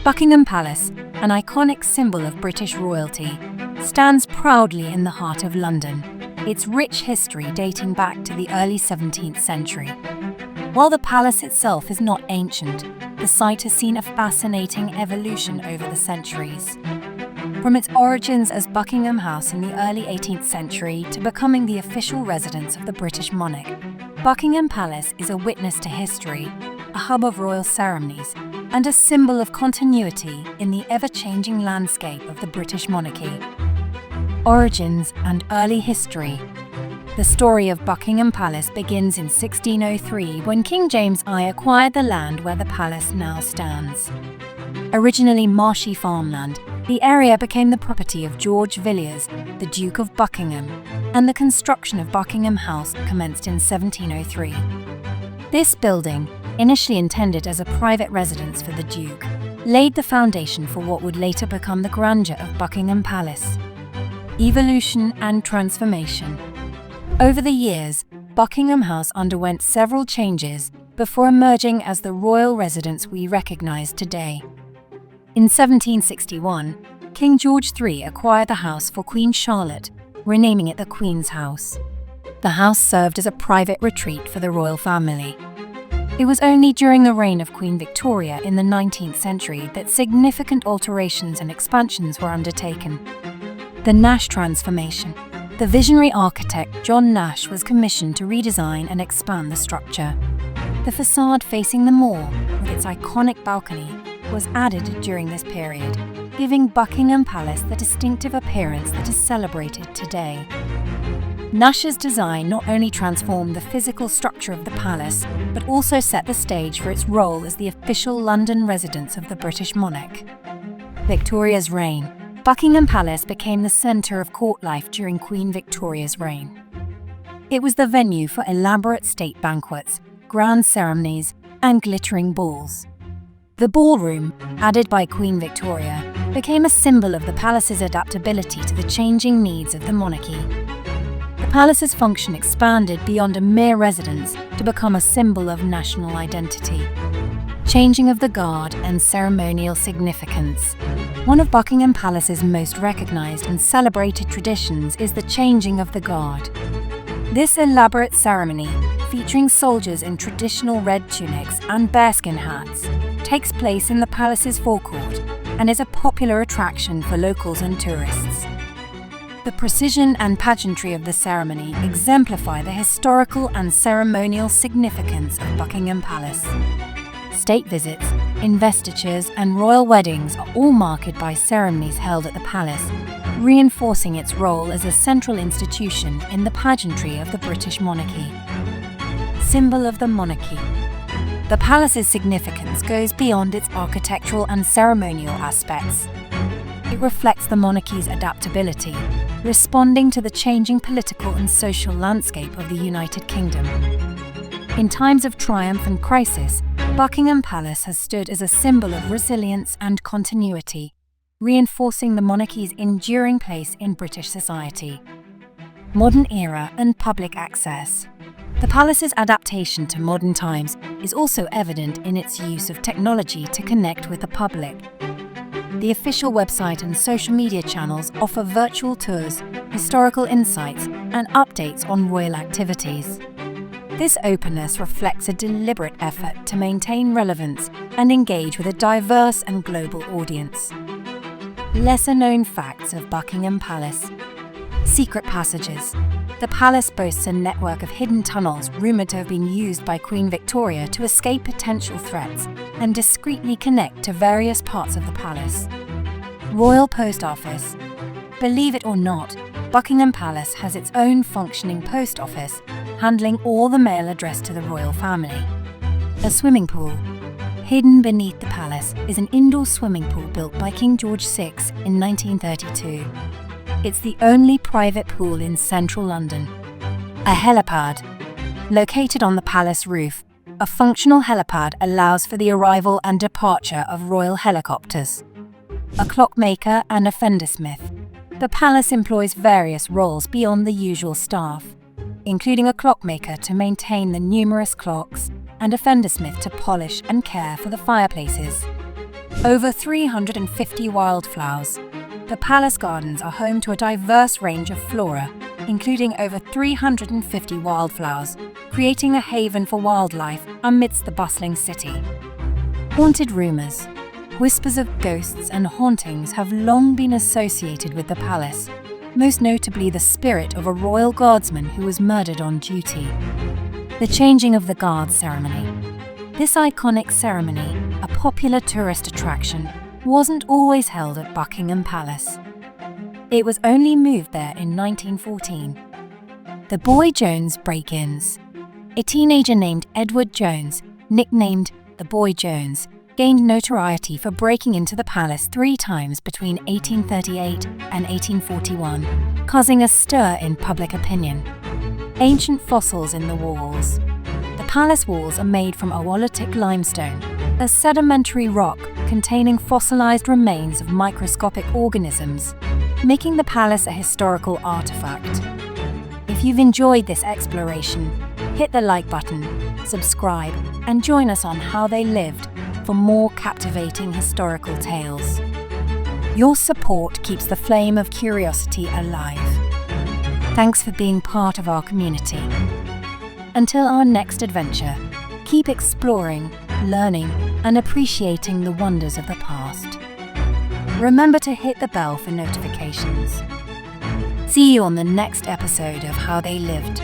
Buckingham Palace, an iconic symbol of British royalty, stands proudly in the heart of London, its rich history dating back to the early 17th century. While the palace itself is not ancient, the site has seen a fascinating evolution over the centuries. From its origins as Buckingham House in the early 18th century to becoming the official residence of the British monarch, Buckingham Palace is a witness to history, a hub of royal ceremonies, and a symbol of continuity in the ever-changing landscape of the British monarchy. Origins and early history. The story of Buckingham Palace begins in 1603 when King James I acquired the land where the palace now stands. Originally marshy farmland, the area became the property of George Villiers, the Duke of Buckingham, and the construction of Buckingham House commenced in 1703. This building, initially intended as a private residence for the Duke, laid the foundation for what would later become the grandeur of Buckingham Palace. Evolution and transformation. Over the years, Buckingham House underwent several changes before emerging as the royal residence we recognise today. In 1761, King George III acquired the house for Queen Charlotte, renaming it the Queen's House. The house served as a private retreat for the royal family. It was only during the reign of Queen Victoria in the 19th century that significant alterations and expansions were undertaken. The Nash Transformation. The visionary architect John Nash was commissioned to redesign and expand the structure. The facade facing the moor, with its iconic balcony, was added during this period, giving Buckingham Palace the distinctive appearance that is celebrated today. Nash's design not only transformed the physical structure of the palace, but also set the stage for its role as the official London residence of the British monarch. Victoria's reign. Buckingham Palace became the centre of court life during Queen Victoria's reign. It was the venue for elaborate state banquets, grand ceremonies, and glittering balls. The ballroom, added by Queen Victoria, became a symbol of the palace's adaptability to the changing needs of the monarchy. The palace's function expanded beyond a mere residence to become a symbol of national identity. Changing of the guard and ceremonial significance. One of Buckingham Palace's most recognised and celebrated traditions is the changing of the guard. This elaborate ceremony, featuring soldiers in traditional red tunics and bearskin hats, takes place in the palace's forecourt and is a popular attraction for locals and tourists. The precision and pageantry of the ceremony exemplify the historical and ceremonial significance of Buckingham Palace. State visits, investitures, and royal weddings are all marked by ceremonies held at the palace, reinforcing its role as a central institution in the pageantry of the British monarchy. Symbol of the monarchy. The palace's significance goes beyond its architectural and ceremonial aspects. It reflects the monarchy's adaptability, responding to the changing political and social landscape of the United Kingdom. In times of triumph and crisis, Buckingham Palace has stood as a symbol of resilience and continuity, reinforcing the monarchy's enduring place in British society. Modern era and public access. The palace's adaptation to modern times is also evident in its use of technology to connect with the public. The official website and social media channels offer virtual tours, historical insights, and updates on royal activities. This openness reflects a deliberate effort to maintain relevance and engage with a diverse and global audience. Lesser-known facts of Buckingham Palace. Secret passages. The palace boasts a network of hidden tunnels rumoured to have been used by Queen Victoria to escape potential threats and discreetly connect to various parts of the palace. Royal Post Office. Believe it or not, Buckingham Palace has its own functioning post office, handling all the mail addressed to the royal family. A swimming pool. Hidden beneath the palace is an indoor swimming pool built by King George VI in 1932. It's the only private pool in central London. A helipad. Located on the palace roof, a functional helipad allows for the arrival and departure of royal helicopters. A clockmaker and a fendersmith. The palace employs various roles beyond the usual staff, including a clockmaker to maintain the numerous clocks and a fendersmith to polish and care for the fireplaces. Over 350 wildflowers. The palace gardens are home to a diverse range of flora, including over 350 wildflowers, creating a haven for wildlife amidst the bustling city. Haunted rumors. Whispers of ghosts and hauntings have long been associated with the palace, most notably the spirit of a royal guardsman who was murdered on duty. The changing of the guard ceremony. This iconic ceremony, a popular tourist attraction, wasn't always held at Buckingham Palace. It was only moved there in 1914. The Boy Jones break-ins. A teenager named Edward Jones, nicknamed the Boy Jones, gained notoriety for breaking into the palace 3 times between 1838 and 1841, causing a stir in public opinion. Ancient fossils in the walls. The palace walls are made from oolitic limestone, a sedimentary rock containing fossilized remains of microscopic organisms, making the palace a historical artifact. If you've enjoyed this exploration, hit the like button, subscribe, and join us on How They Lived for more captivating historical tales. Your support keeps the flame of curiosity alive. Thanks for being part of our community. Until our next adventure, keep exploring, learning, and appreciating the wonders of the past. Remember to hit the bell for notifications. See you on the next episode of How They Lived.